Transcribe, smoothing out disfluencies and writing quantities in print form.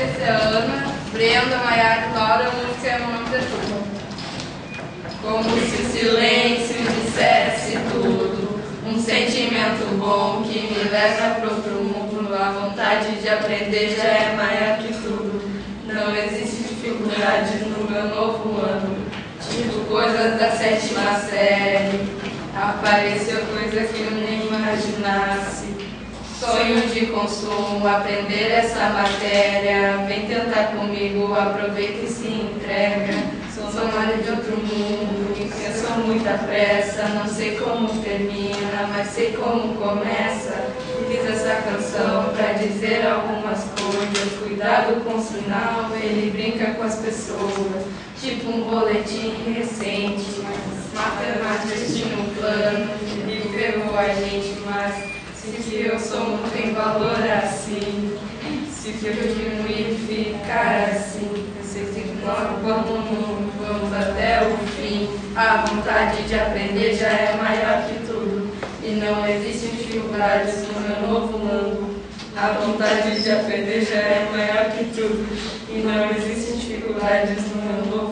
essa é a Ana, Brenda, Maiara e Laura, a música é Mamãe Turma. Como se o silêncio dissesse tudo, um sentimento bom que me leva para outro mundo, a vontade de aprender já é maior que tudo. Não existe dificuldade no meu novo ano, tipo coisas da 7ª série, apareceu coisa que eu nem imaginasse. Sonho de consumo, aprender essa matéria, vem tentar comigo, aproveita e se entrega. Sou Mário de outro mundo, pensou muita pressa, não sei como termina, mas sei como começa. Fiz essa canção pra dizer algumas coisas, cuidado com o sinal, ele brinca com as pessoas, tipo um boletim recente. Matemática tinha um plano e ferrou a gente, mas se que eu sou muito em valor assim, se que eu diminuir e ficar assim, eu sei que vamos até o fim. A vontade de aprender já é maior que tudo, e não existem dificuldades no meu novo mundo. A vontade de aprender já é maior que tudo, e não existem dificuldades no meu novo mundo.